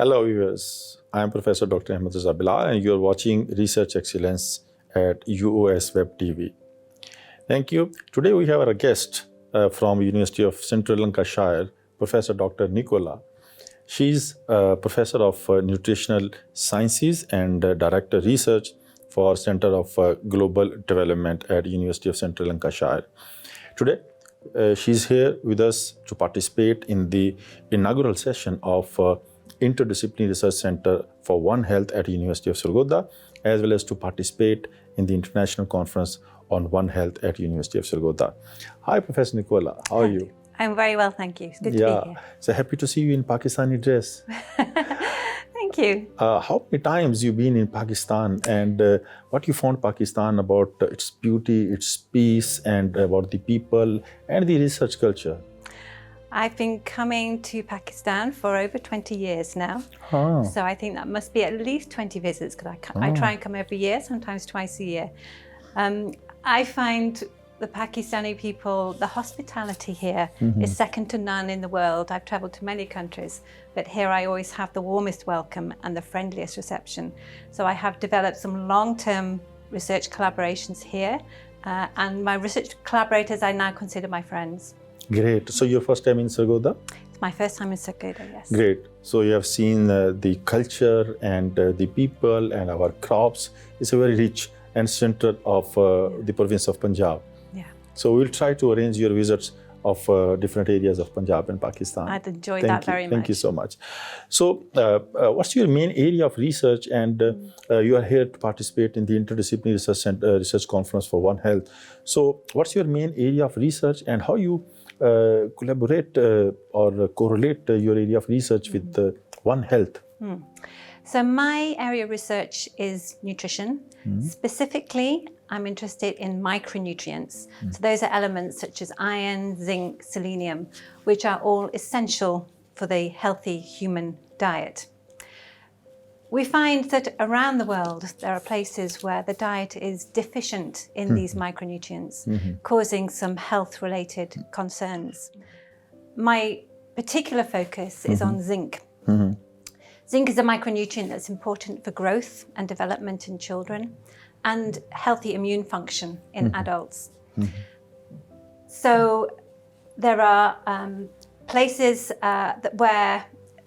Hello viewers, I am Professor Dr. Ahmad Bilal and you are watching Research Excellence at UOS Web TV. Thank you. Today we have our guest from University of Central Lancashire, Professor Dr. Nicola. She's a Professor of Nutritional Sciences and Director Research for Center of Global Development at University of Central Lancashire. Today, she's here with us to participate in the inaugural session of Interdisciplinary Research Center for One Health at University of Sargodha, as well as to participate in the International Conference on One Health at University of Sargodha. Hi, Professor Nicola. How are you? I'm very well, thank you. It's good to be here. So happy to see you in Pakistani dress. Thank you. How many times you been in Pakistan and what you found Pakistan about its beauty, its peace, and about the people and the research culture? I've been coming to Pakistan for over 20 years now. Oh. So I think that must be at least 20 visits because I try and come every year, sometimes twice a year. I find the Pakistani people, the hospitality here is second to none in the world. I've traveled to many countries, but here I always have the warmest welcome and the friendliest reception. So I have developed some long-term research collaborations here, and my research collaborators I now consider my friends. Great. So your first time in Sargodha? It's my first time in Sargodha, yes. Great. So you have seen the culture and the people and our crops. It's a very rich and center of the province of Punjab. Yeah. So we'll try to arrange your visits of different areas of Punjab and Pakistan. I'd enjoy that very much. Thank you so much. So what's your main area of research, and you are here to participate in the Interdisciplinary Research Conference for One Health. So what's your main area of research and how you collaborate or correlate your area of research with One Health? So my area of research is nutrition. Specifically, I'm interested in micronutrients. So those are elements such as iron, zinc, selenium, which are all essential for the healthy human diet. We find that around the world, there are places where the diet is deficient in these micronutrients, causing some health-related concerns. My particular focus is on zinc. Zinc is a micronutrient that's important for growth and development in children and healthy immune function in adults. So there are places where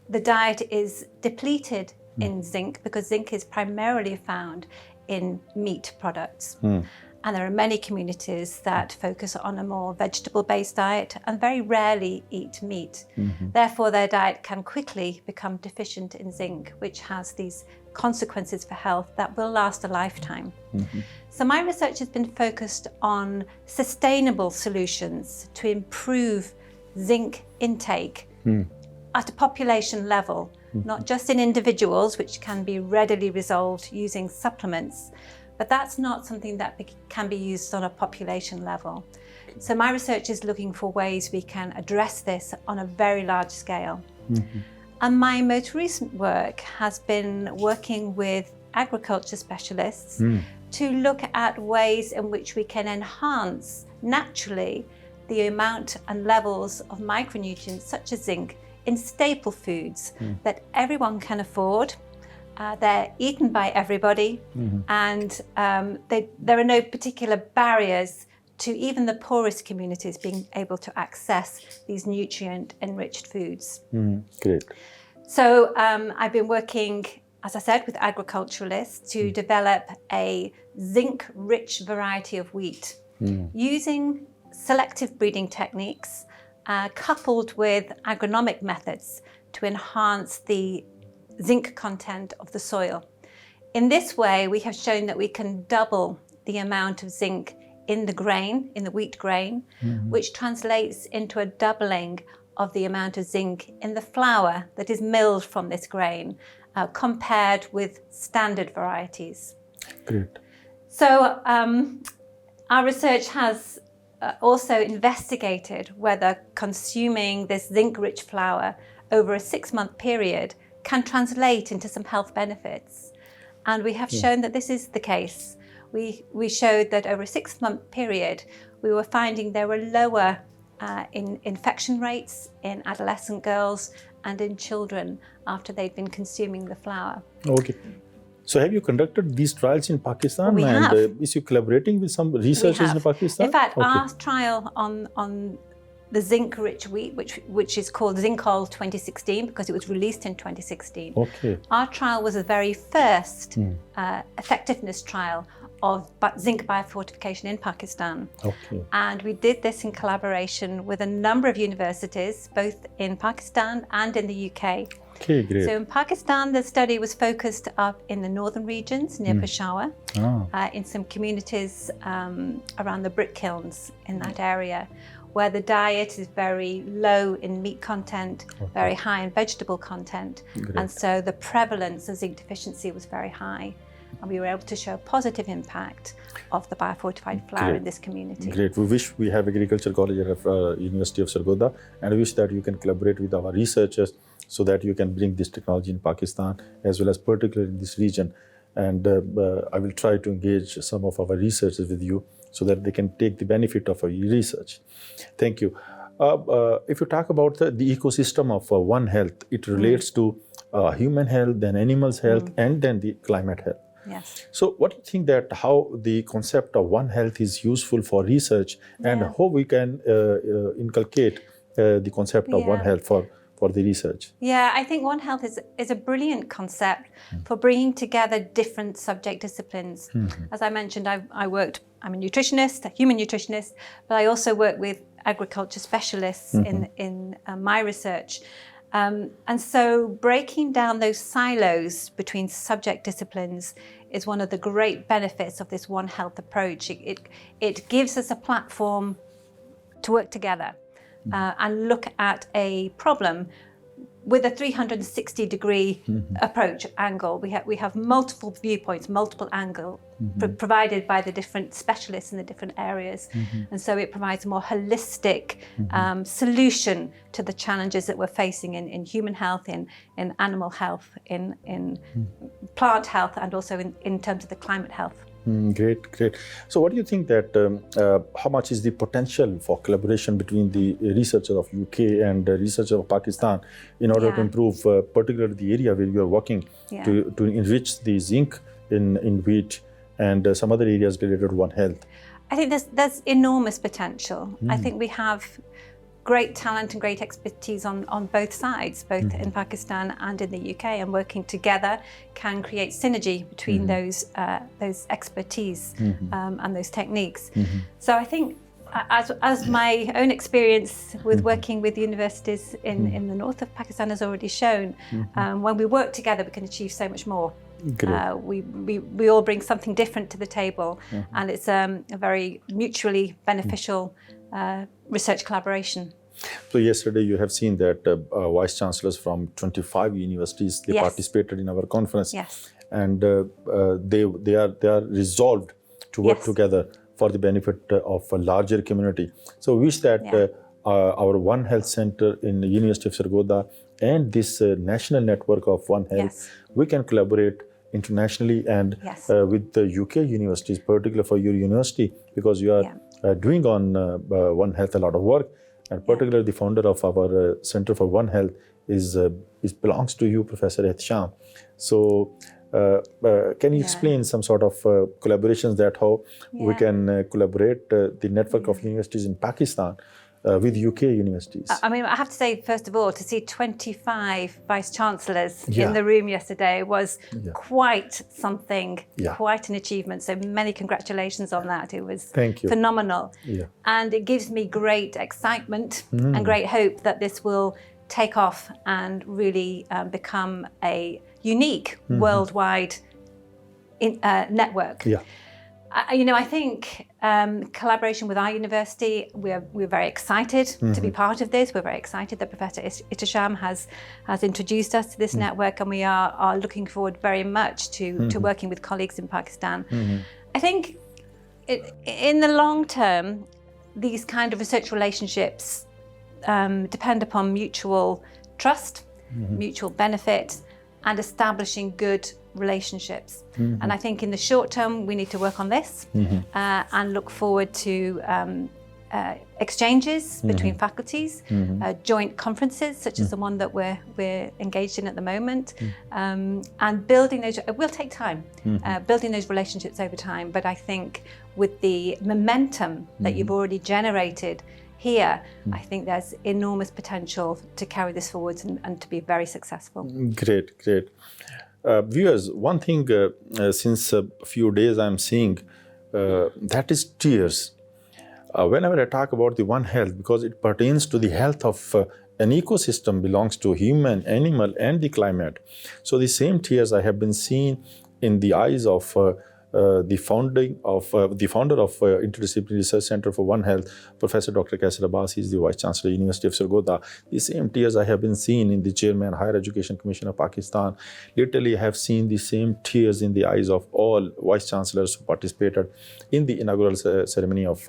the diet is depleted in zinc because zinc is primarily found in meat products. And there are many communities that focus on a more vegetable-based diet and very rarely eat meat. Therefore, their diet can quickly become deficient in zinc, which has these consequences for health that will last a lifetime. So my research has been focused on sustainable solutions to improve zinc intake at a population level, not just in individuals, which can be readily resolved using supplements, but that's not something that can be used on a population level. So my research is looking for ways we can address this on a very large scale. And my most recent work has been working with agriculture specialists to look at ways in which we can enhance naturally the amount and levels of micronutrients such as zinc in staple foods that everyone can afford. They're eaten by everybody, and there are no particular barriers to even the poorest communities being able to access these nutrient-enriched foods. Great. So I've been working, as I said, with agriculturalists to develop a zinc-rich variety of wheat using selective breeding techniques coupled with agronomic methods to enhance the zinc content of the soil. In this way, we have shown that we can double the amount of zinc in the grain, in the wheat grain, which translates into a doubling of the amount of zinc in the flour that is milled from this grain, compared with standard varieties. Great. So our research has also investigated whether consuming this zinc-rich flour over a 6-month period can translate into some health benefits. And we have shown that this is the case. We showed that over a 6-month period, we were finding there were lower in infection rates in adolescent girls and in children after they'd been consuming the flour. Okay. So have you conducted these trials in Pakistan? We have. And is you collaborating with some researchers in Pakistan? In fact, our trial on the zinc-rich wheat, which is called Zincol 2016 because it was released in 2016. Okay. Our trial was the very first effectiveness trial of zinc biofortification in Pakistan. Okay. And we did this in collaboration with a number of universities, both in Pakistan and in the UK. Okay, great. So in Pakistan, the study was focused up in the northern regions near Peshawar, in some communities around the brick kilns in that area, where the diet is very low in meat content, very high in vegetable content. Great. And so the prevalence of zinc deficiency was very high. And we were able to show a positive impact of the biofortified flour in this community. Great. We wish we have agriculture college at University of Sargodha, and I wish that you can collaborate with our researchers so that you can bring this technology in Pakistan as well as particularly in this region. And I will try to engage some of our researchers with you so that they can take the benefit of our research. Thank you. If you talk about the ecosystem of One Health, it relates to human health, then animals' health, and then the climate health. Yes. So what do you think that how the concept of One Health is useful for research and how we can inculcate the concept of One Health for the research? Yeah, I think One Health is a brilliant concept for bringing together different subject disciplines. As I mentioned, I'm a nutritionist, a human nutritionist, but I also work with agriculture specialists in my research. And so breaking down those silos between subject disciplines is one of the great benefits of this One Health approach. It gives us a platform to work together and look at a problem with a 360-degree approach angle. We have multiple viewpoints, multiple angles provided by the different specialists in the different areas. And so it provides a more holistic solution to the challenges that we're facing in human health, in animal health, in plant health, and also in terms of the climate health. Great. So what do you think that, how much is the potential for collaboration between the researchers of UK and the researchers of Pakistan in order to improve particularly the area where you are working to enrich the zinc in wheat and some other areas related to One Health? I think there's enormous potential. I think we have great talent and great expertise on both sides, both in Pakistan and in the UK, and working together can create synergy between those expertise and those techniques. So I think as my own experience with working with universities in the north of Pakistan has already shown, when we work together we can achieve so much more. We all bring something different to the table, and it's a very mutually beneficial research collaboration. So yesterday you have seen that vice chancellors from 25 universities, they participated in our conference, and they are resolved to work together for the benefit of a larger community. So we wish that our One Health Center in the University of Sargodha and this national network of One Health, we can collaborate internationally and with the UK universities, particularly for your university, because you are doing on One Health a lot of work, and particularly the founder of our Center for One Health is belongs to you, Professor Hassan. So can you explain some sort of collaborations that how we can collaborate the network of universities in Pakistan with UK universities? I mean, I have to say, first of all, to see 25 vice chancellors in the room yesterday was quite something, quite an achievement. So many congratulations on that. It was phenomenal. And it gives me great excitement and great hope that this will take off and really become a unique worldwide network. I think collaboration with our university, we're very excited to be part of this. We're very excited that Professor Hassan has introduced us to this network, and we are looking forward very much to working with colleagues in Pakistan. I think in the long term, these kind of research relationships depend upon mutual trust, mutual benefit, and establishing good relationships. And I think in the short term we need to work on this and look forward to exchanges between faculties, joint conferences such as the one that we're engaged in at the moment, and building those. It will take time, building those relationships over time. But I think with the momentum that you've already generated here, I think there's enormous potential to carry this forwards and to be very successful. Great. Viewers, one thing since a few days I'm seeing, that is tears. Whenever I talk about the One Health, because it pertains to the health of an ecosystem, belongs to human, animal, and the climate. So the same tears I have been seeing in the eyes of the founder of Interdisciplinary Research Center for One Health, Professor Dr. Qaiser Abbas. He is the Vice Chancellor, University of Sargodha. The same tears I have been seeing in the Chairman, Higher Education Commission of Pakistan. Literally, I have seen the same tears in the eyes of all Vice Chancellors who participated in the inaugural ceremony of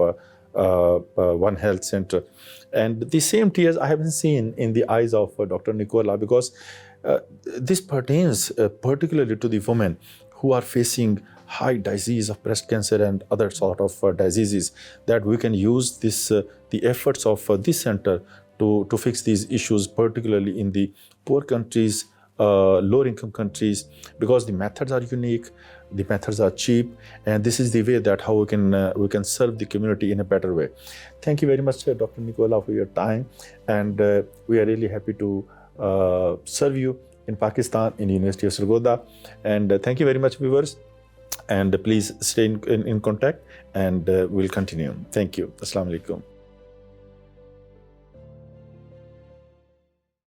One Health Center. And the same tears I have been seeing in the eyes of Dr. Nicola, because this pertains particularly to the women who are facing high disease of breast cancer and other sort of diseases, that we can use this the efforts of this center to fix these issues, particularly in the poor countries, lower income countries, because the methods are unique, the methods are cheap, and this is the way that how we can serve the community in a better way. Thank you very much, Dr. Nicola, for your time, and we are really happy to serve you in Pakistan, in University of Sargodha. And thank you very much, viewers. And please stay in contact, and we'll continue. Thank you. Assalamu alaikum.